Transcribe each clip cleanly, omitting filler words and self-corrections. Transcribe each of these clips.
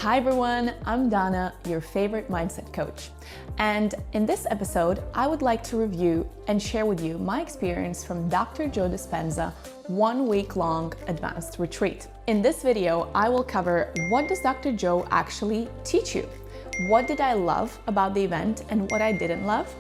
Hi everyone, I'm Dana, your favorite mindset coach. And in this episode, I would like to review and share with you my experience from Dr. Joe Dispenza 1 week long advanced retreat. In this video, I will cover what does Dr. Joe actually teach you? What did I love about the event and what I didn't love?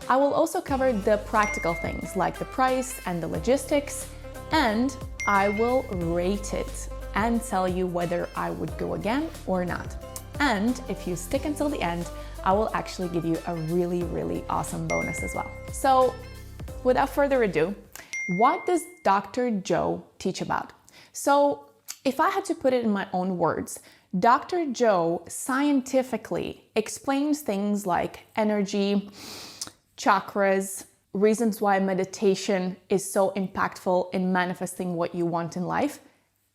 I will also cover the practical things like the price and the logistics, and I will rate it and tell you whether I would go again or not. And if you stick until the end, I will actually give you a really awesome bonus as well. So without further ado, what does Dr. Joe teach about? So if I had to put it in my own words, Dr. Joe scientifically explains things like energy, chakras, reasons why meditation is so impactful in manifesting what you want in life,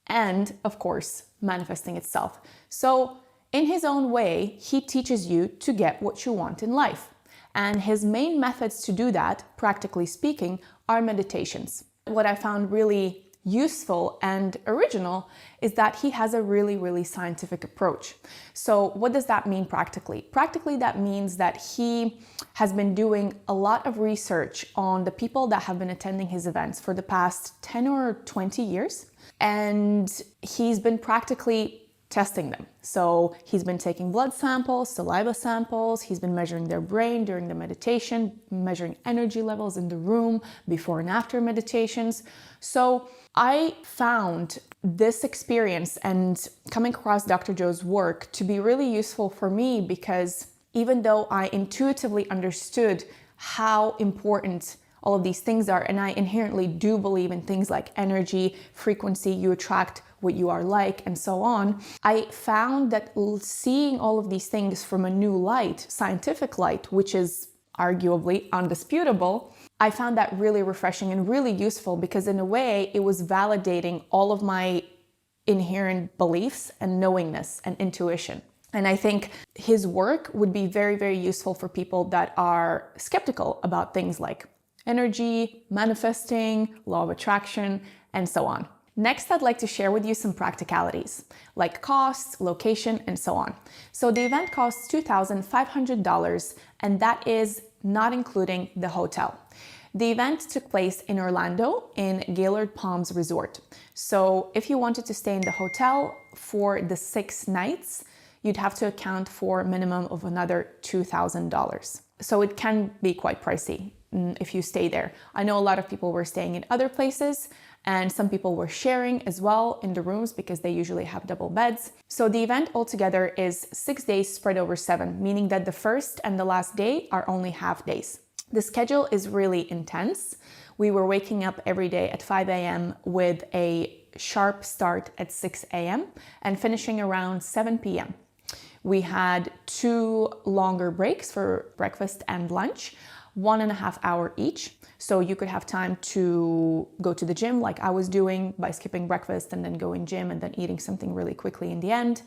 and of course, manifesting itself. So in his own way, he teaches you to get what you want in life. And his main methods to do that, practically speaking, are meditations. What I found really useful and original is that he has a really scientific approach. So what does that mean practically? Practically, that means that he has been doing a lot of research on the people that have been attending his events for the past 10 or 20 years. And he's been practically testing them. So he's been taking blood samples, saliva samples, he's been measuring their brain during the meditation, measuring energy levels in the room before and after meditations. So I found this experience and coming across Dr. Joe's work to be really useful for me, because even though I intuitively understood how important all of these things are, and I inherently do believe in things like energy, frequency, you attract what you are like, and so on, I found that seeing all of these things from a new light, scientific light, which is arguably undisputable, I found that really refreshing and really useful, because in a way it was validating all of my inherent beliefs and knowingness and intuition. And I think his work would be very useful for people that are skeptical about things like energy, manifesting, law of attraction, and so on. Next, I'd like to share with you some practicalities, like costs, location, and so on. So the event costs $2,500, and that is not including the hotel. The event took place in Orlando in Gaylord Palms Resort. So if you wanted to stay in the hotel for the 6 nights, you'd have to account for a minimum of another $2,000. So it can be quite pricey if you stay there. I know a lot of people were staying in other places, and some people were sharing as well in the rooms because they usually have double beds. So the event altogether is 6 days spread over 7, meaning that the first and the last day are only half days. The schedule is really intense. We were waking up every day at 5 a.m. with a sharp start at 6 a.m. and finishing around 7 p.m. We had 2 longer breaks for breakfast and lunch, 1.5 hours each. So you could have time to go to the gym like I was doing by skipping breakfast and then going gym and then eating something really quickly in the end,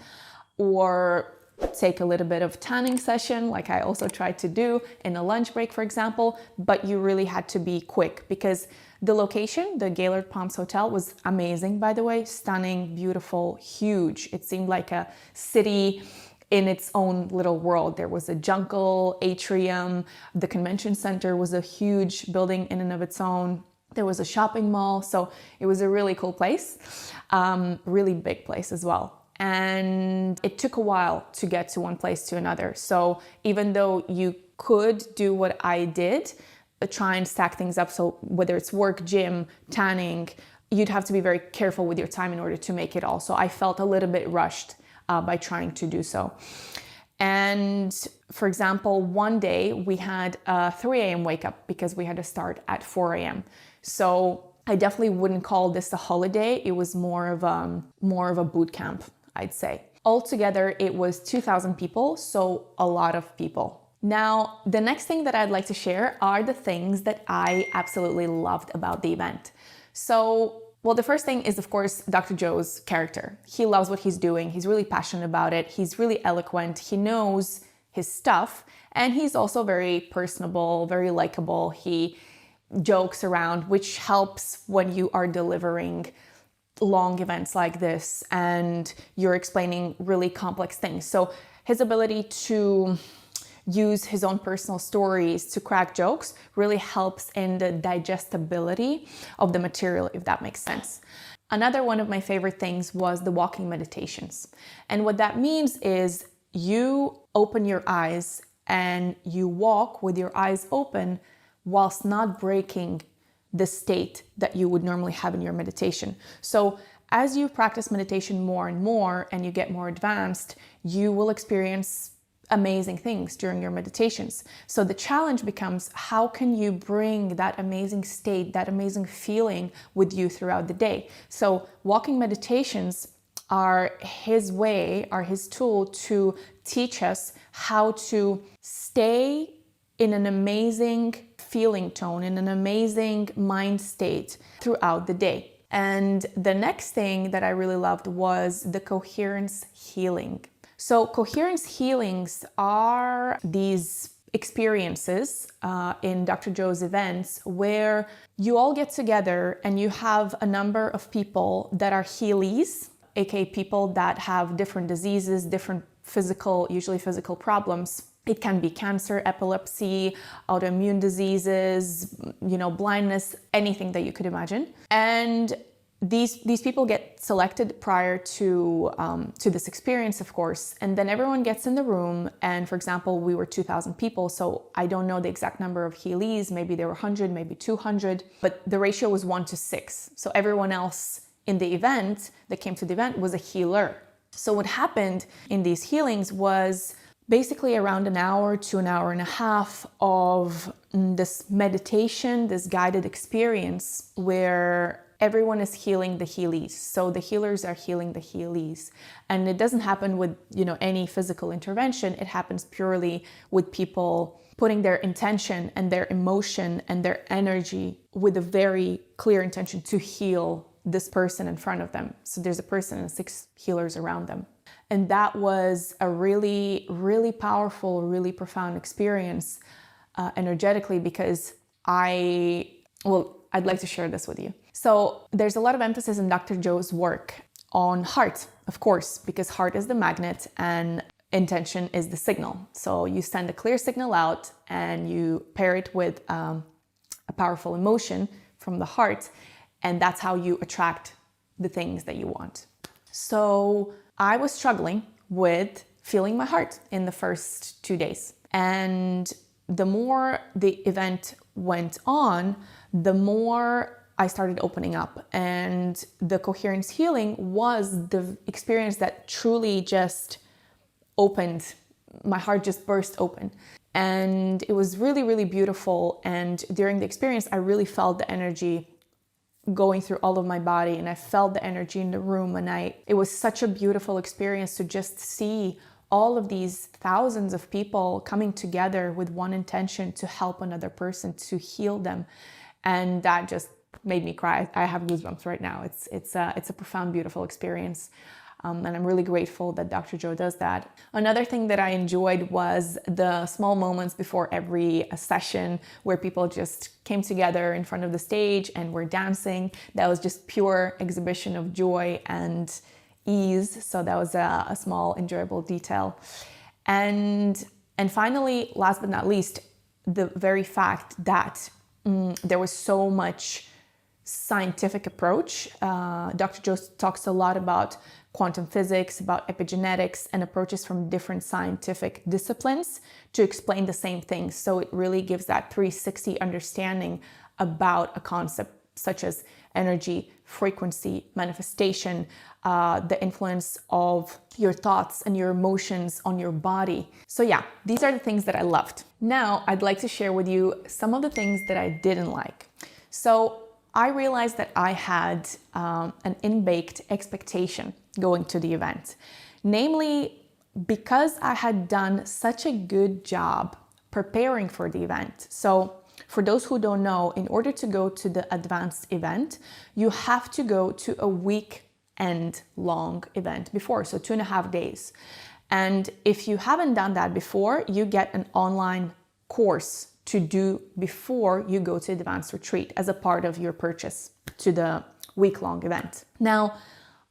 or take a little bit of tanning session like I also tried to do in a lunch break, for example, but you really had to be quick because the location, the Gaylord Palms Hotel, was amazing, by the way, stunning, beautiful, huge. It seemed like a city in its own little world. There was a jungle atrium. The convention center was a huge building in and of its own. There was a shopping mall. So it was a really cool place, really big place as well. And it took a while to get to one place to another. So even though you could do what I did, try and stack things up, so whether it's work, gym, tanning, you'd have to be very careful with your time in order to make it all. So I felt a little bit rushed by trying to do so. And for example, one day we had a 3 a.m. wake up because we had to start at 4 a.m. So I definitely wouldn't call this a holiday. It was more of a boot camp, I'd say. Altogether, it was 2,000 people, so a lot of people. Now, the next thing that I'd like to share are the things that I absolutely loved about the event. So, well, the first thing is, of course, Dr. Joe's character. He loves what he's doing. He's really passionate about it. He's really eloquent. He knows his stuff. And he's also very personable, very likable. He jokes around, which helps when you are delivering long events like this and you're explaining really complex things. So his ability to use his own personal stories to crack jokes really helps in the digestibility of the material, if that makes sense. Another one of my favorite things was the walking meditations. And what that means is you open your eyes and you walk with your eyes open whilst not breaking the state that you would normally have in your meditation. So as you practice meditation more and more and you get more advanced, you will experience amazing things during your meditations. So the challenge becomes, how can you bring that amazing state, that amazing feeling with you throughout the day? So walking meditations are his way, are his tool to teach us how to stay in an amazing feeling tone, in an amazing mind state throughout the day. And the next thing that I really loved was the coherence healing. So coherence healings are these experiences in Dr. Joe's events where you all get together and you have a number of people that are healies, aka people that have different diseases, different usually physical problems. It can be cancer, epilepsy, autoimmune diseases, blindness, anything that you could imagine. And these people get selected prior to this experience, of course, and then everyone gets in the room. And for example, we were 2,000 people, so I don't know the exact number of healies. Maybe there were 100, maybe 200, but the ratio was 1:6. So everyone else in the event that came to the event was a healer. So what happened in these healings was basically around an hour to an hour and a half of this meditation, this guided experience where everyone is healing the healies. So the healers are healing the healies. And it doesn't happen with, any physical intervention. It happens purely with people putting their intention and their emotion and their energy with a very clear intention to heal this person in front of them. So there's a person and 6 healers around them. And that was a really, really powerful, really profound experience energetically, because I'd like to share this with you. So there's a lot of emphasis in Dr. Joe's work on heart, of course, because heart is the magnet and intention is the signal. So you send a clear signal out and you pair it with a powerful emotion from the heart, and that's how you attract the things that you want. So I was struggling with feeling my heart in the first 2 days. And the more the event went on, the more I started opening up. And the coherence healing was the experience that truly just opened, my heart just burst open. And it was really, really beautiful. And during the experience, I really felt the energy going through all of my body, and I felt the energy in the room, and it was such a beautiful experience to just see all of these thousands of people coming together with one intention to help another person, to heal them. And that just made me cry. I have goosebumps right now. It's a profound, beautiful experience. And I'm really grateful that Dr. Joe does that. Another thing that I enjoyed was the small moments before every session where people just came together in front of the stage and were dancing. That was just pure exhibition of joy and ease. So that was a small, enjoyable detail. And finally, last but not least, the very fact that there was so much scientific approach. Dr. Joe talks a lot about quantum physics, about epigenetics, and approaches from different scientific disciplines to explain the same thing. So it really gives that 360 understanding about a concept such as energy, frequency, manifestation, the influence of your thoughts and your emotions on your body. So yeah, these are the things that I loved. Now I'd like to share with you some of the things that I didn't like. So I realized that I had an in-baked expectation going to the event. Namely, because I had done such a good job preparing for the event. So for those who don't know, in order to go to the advanced event, you have to go to a weekend long event before, so 2.5 days. And if you haven't done that before, you get an online course to do before you go to advanced retreat as a part of your purchase to the week-long event. Now,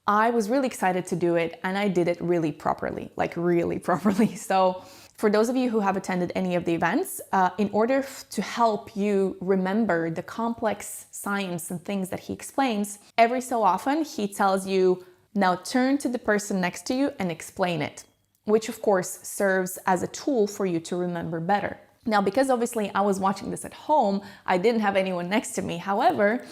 I was really excited to do it, and I did it really properly, like really properly. So for those of you who have attended any of the events, in order to help you remember the complex science and things that he explains, every so often he tells you, now turn to the person next to you and explain it, which of course serves as a tool for you to remember better. Now, because obviously I was watching this at home, I didn't have anyone next to me. However,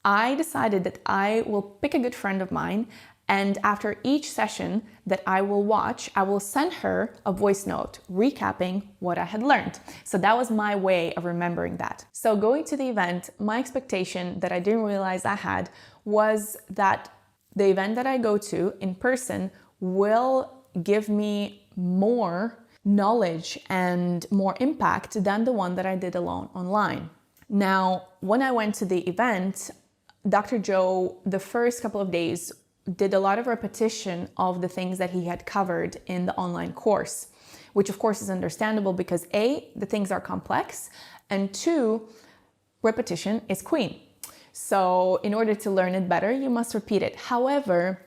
I decided that I will pick a good friend of mine, and after each session that I will watch, I will send her a voice note recapping what I had learned. So that was my way of remembering that. So going to the event, my expectation that I didn't realize I had was that the event that I go to in person will give me more knowledge and more impact than the one that I did alone online. Now, when I went to the event, Dr. Joe, the first couple of days, did a lot of repetition of the things that he had covered in the online course, which of course is understandable because A, the things are complex, and 2, repetition is queen. So in order to learn it better, you must repeat it. However,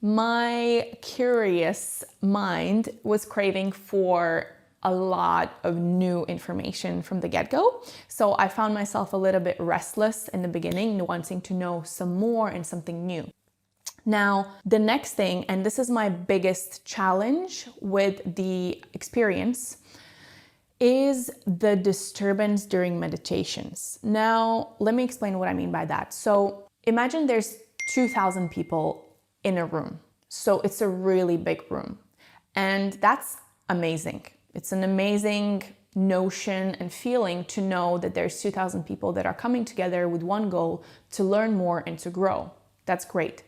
my curious mind was craving for a lot of new information from the get-go. So I found myself a little bit restless in the beginning, wanting to know some more and something new. Now, the next thing, and this is my biggest challenge with the experience, is the disturbance during meditations. Now, let me explain what I mean by that. So imagine there's 2,000 people in a room. So it's a really big room. And that's amazing. It's an amazing notion and feeling to know that there's 2,000 people that are coming together with one goal to learn more and to grow. That's great.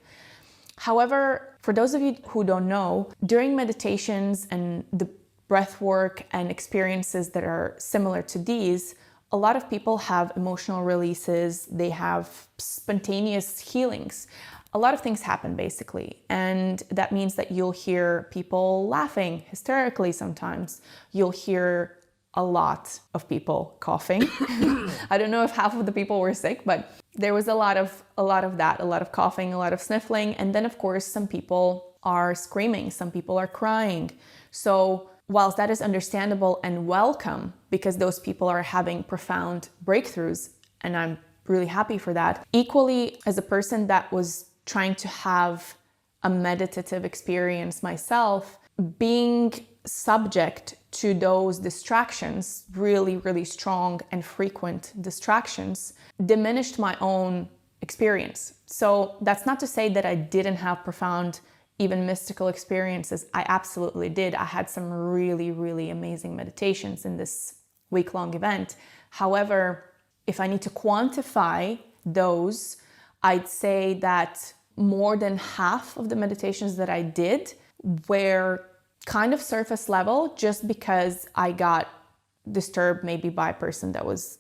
However, for those of you who don't know, during meditations and the breath work and experiences that are similar to these, a lot of people have emotional releases, they have spontaneous healings. A lot of things happen basically, and that means that you'll hear people laughing hysterically sometimes. You'll hear a lot of people coughing. I don't know if half of the people were sick, but there was a lot of that, a lot of coughing, a lot of sniffling, and then of course some people are screaming, some people are crying. So whilst that is understandable and welcome because those people are having profound breakthroughs, and I'm really happy for that, equally as a person that was trying to have a meditative experience myself, being subject to those distractions, really, really strong and frequent distractions, diminished my own experience. So that's not to say that I didn't have profound, even mystical experiences. I absolutely did. I had some really, really amazing meditations in this week-long event. However, if I need to quantify those, I'd say that more than half of the meditations that I did were kind of surface level, just because I got disturbed maybe by a person that was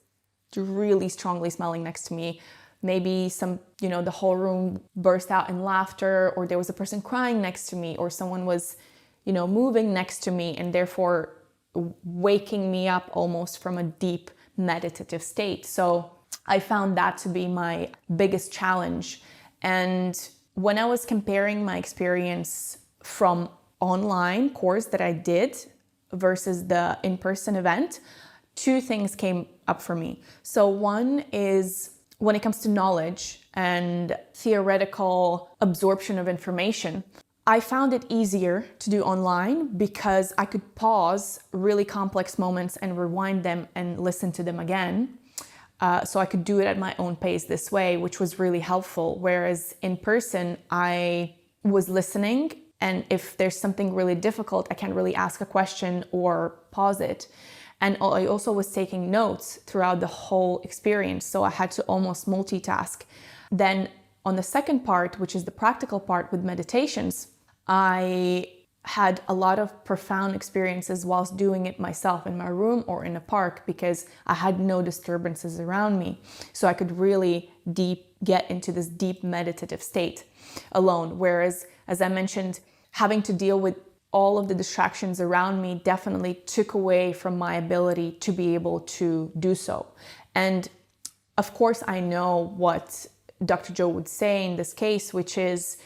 really strongly smelling next to me. Maybe the whole room burst out in laughter, or there was a person crying next to me, or someone was, moving next to me and therefore waking me up almost from a deep meditative state. So I found that to be my biggest challenge. And when I was comparing my experience from online course that I did versus the in-person event, 2 things came up for me. So one is when it comes to knowledge and theoretical absorption of information, I found it easier to do online because I could pause really complex moments and rewind them and listen to them again. So I could do it at my own pace this way, which was really helpful. Whereas in person, I was listening, and if there's something really difficult, I can't really ask a question or pause it. And I also was taking notes throughout the whole experience, so I had to almost multitask. Then on the second part, which is the practical part with meditations, I had a lot of profound experiences whilst doing it myself in my room or in a park because I had no disturbances around me. So I could really get into this deep meditative state alone. Whereas, as I mentioned, having to deal with all of the distractions around me definitely took away from my ability to be able to do so. And of course, I know what Dr. Joe would say in this case, which is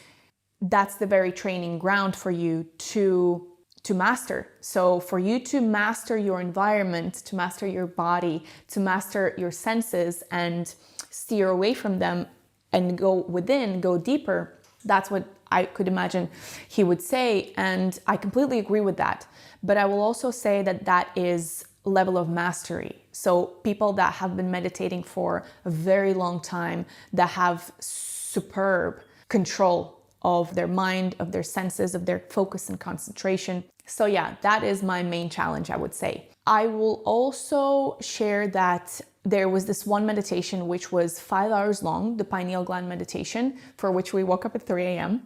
that's the very training ground for you to master. So for you to master your environment, to master your body, to master your senses and steer away from them and go within, go deeper, that's what I could imagine he would say. And I completely agree with that. But I will also say that that is level of mastery. So people that have been meditating for a very long time, that have superb control of their mind, of their senses, of their focus and concentration. So yeah, that is my main challenge, I would say. I will also share that there was this one meditation which was 5 hours long, the pineal gland meditation, for which we woke up at 3 a.m.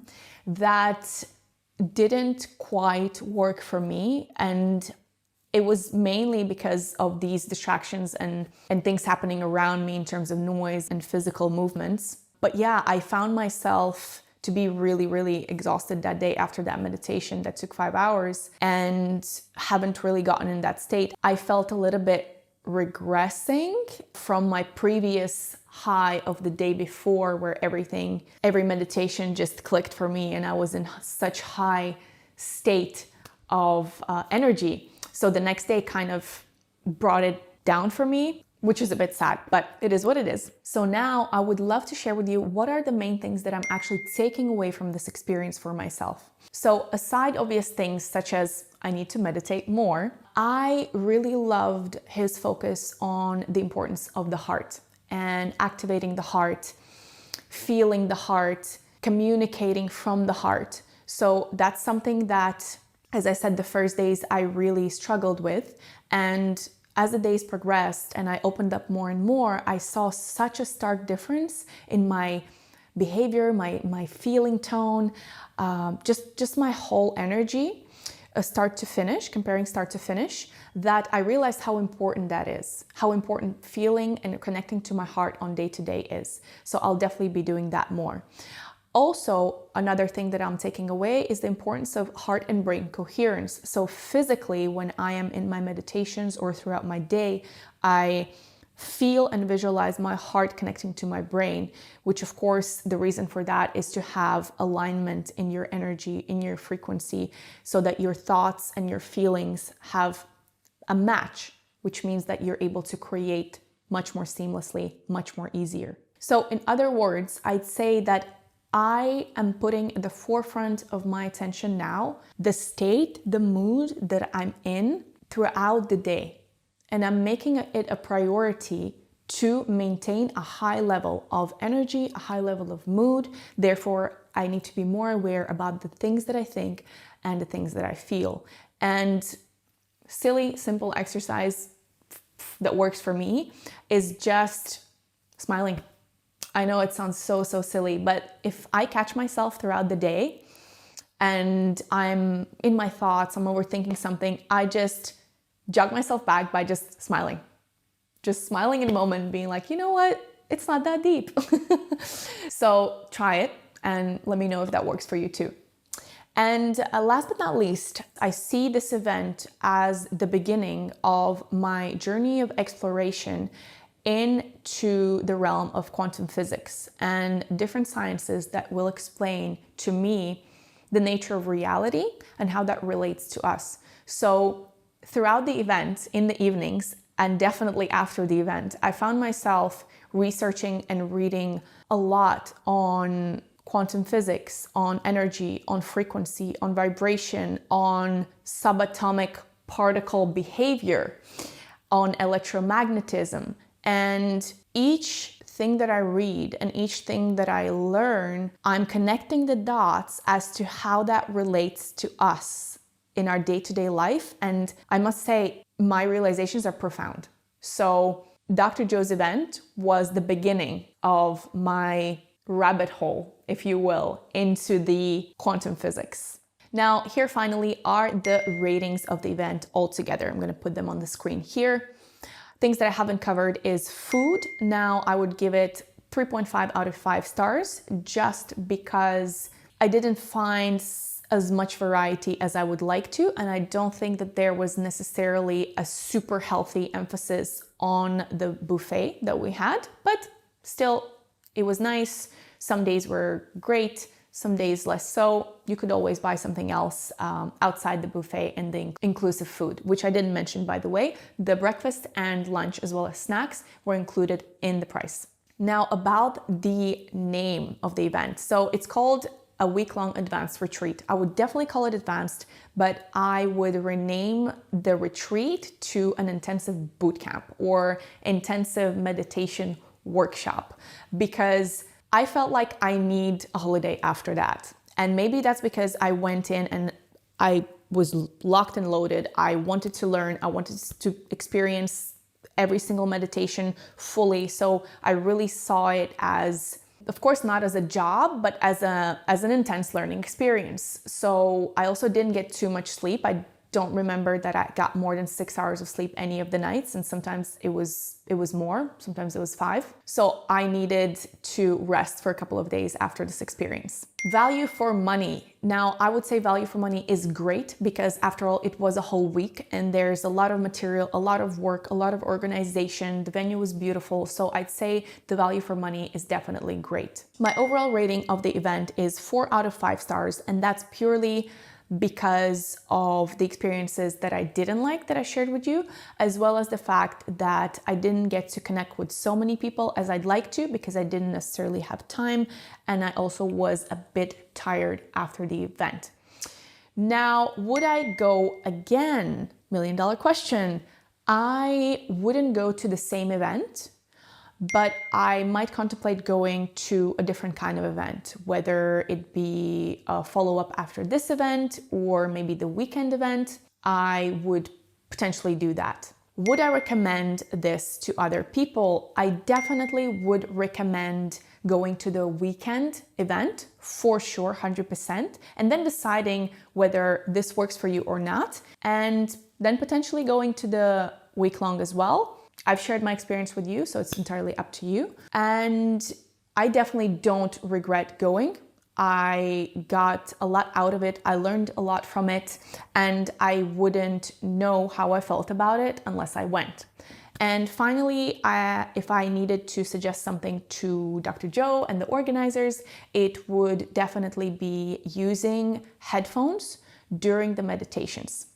that didn't quite work for me. And it was mainly because of these distractions and things happening around me in terms of noise and physical movements. But yeah, I found myself to be really, really exhausted that day after that meditation that took 5 hours, and haven't really gotten in that state. I felt a little bit regressing from my previous high of the day before, where every meditation just clicked for me and I was in such high state of energy. So the next day kind of brought it down for me, which is a bit sad, but it is what it is. So now I would love to share with you what are the main things that I'm actually taking away from this experience for myself. So aside obvious things such as I need to meditate more, I really loved his focus on the importance of the heart and activating the heart, feeling the heart, communicating from the heart. So that's something that, as I said, the first days I really struggled with. And as the days progressed and I opened up more and more, I saw such a stark difference in my behavior, my feeling tone, just my whole energy, start to finish, comparing start to finish, that I realized how important that is, how important feeling and connecting to my heart on day to day is. So I'll definitely be doing that more. Also, another thing that I'm taking away is the importance of heart and brain coherence. So physically, when I am in my meditations or throughout my day, I feel and visualize my heart connecting to my brain, which of course, the reason for that is to have alignment in your energy, in your frequency, so that your thoughts and your feelings have a match, which means that you're able to create much more seamlessly, much more easier. So in other words, I'd say that I am putting at the forefront of my attention now the state, the mood that I'm in throughout the day. And I'm making it a priority to maintain a high level of energy, a high level of mood. Therefore, I need to be more aware about the things that I think and the things that I feel. And silly, simple exercise that works for me is just smiling. I know it sounds so silly, but if I catch myself throughout the day and I'm in my thoughts, I'm overthinking something, I just jog myself back by just smiling. Just smiling in a moment, being like, you know what? It's not that deep. So try it and let me know if that works for you too. And last but not least, I see this event as the beginning of my journey of exploration into the realm of quantum physics and different sciences that will explain to me the nature of reality and how that relates to us. So throughout the event, in the evenings, and definitely after the event, I found myself researching and reading a lot on quantum physics, on energy, on frequency, on vibration, on subatomic particle behavior, on electromagnetism. And each thing that I read and each thing that I learn, I'm connecting the dots as to how that relates to us in our day-to-day life. And I must say, my realizations are profound. So Dr. Joe's event was the beginning of my rabbit hole, if you will, into the quantum physics. Now, here finally are the ratings of the event altogether. I'm going to put them on the screen here. Things that I haven't covered is food. Now, I would give it 3.5 out of 5 stars just because I didn't find as much variety as I would like to, and I don't think that there was necessarily a super healthy emphasis on the buffet that we had, but still, It was nice. Some days were great, some days less so. You could always buy something else outside the buffet and the inclusive food, which I didn't mention, by the way. The breakfast and lunch, as well as snacks, were included in the price. Now, about the name of the event. So it's called a week-long advanced retreat. I would definitely call it advanced, but I would rename the retreat to an intensive boot camp or intensive meditation workshop, because I felt like I need a holiday after that. And maybe that's because I went in and I was locked and loaded. I wanted to learn, I wanted to experience every single meditation fully. So I really saw it as, of course, not as a job, but as an intense learning experience. So I also didn't get too much sleep. I don't remember that I got more than 6 hours of sleep any of the nights, and sometimes it was more, sometimes it was 5. So I needed to rest for a couple of days after this experience. Value for money. Now, I would say value for money is great because after all, it was a whole week and there's a lot of material, a lot of work, a lot of organization. The venue was beautiful. So I'd say the value for money is definitely great. My overall rating of the event is 4 out of 5 stars, and that's purely because of the experiences that I didn't like that I shared with you, as well as the fact that I didn't get to connect with so many people as I'd like to because I didn't necessarily have time, and I also was a bit tired after the event. Now, would I go again? $1 million question. I wouldn't go to the same event, but I might contemplate going to a different kind of event, whether it be a follow-up after this event or maybe the weekend event. I would potentially do that. Would I recommend this to other people? I definitely would recommend going to the weekend event for sure, 100%, and then deciding whether this works for you or not, and then potentially going to the week-long as well. I've shared my experience with you, so it's entirely up to you. And I definitely don't regret going. I got a lot out of it. I learned a lot from it, and I wouldn't know how I felt about it unless I went. And finally, if I needed to suggest something to Dr. Joe and the organizers, it would definitely be using headphones during the meditations,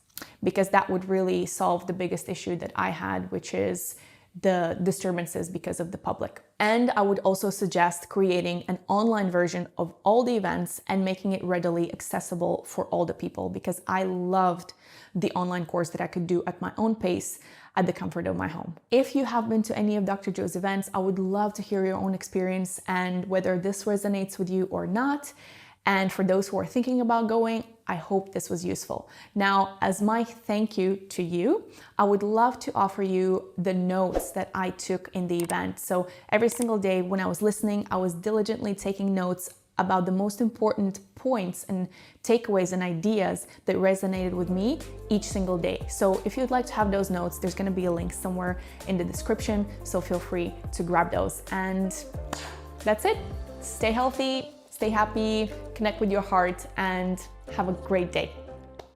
because that would really solve the biggest issue that I had, which is the disturbances because of the public. And I would also suggest creating an online version of all the events and making it readily accessible for all the people, because I loved the online course that I could do at my own pace at the comfort of my home. If you have been to any of Dr. Joe's events, I would love to hear your own experience and whether this resonates with you or not. And for those who are thinking about going, I hope this was useful. Now, as my thank you to you, I would love to offer you the notes that I took in the event. So every single day when I was listening, I was diligently taking notes about the most important points and takeaways and ideas that resonated with me each single day. So if you'd like to have those notes, there's going to be a link somewhere in the description. So feel free to grab those. And that's it. Stay healthy. Stay happy, connect with your heart, and have a great day.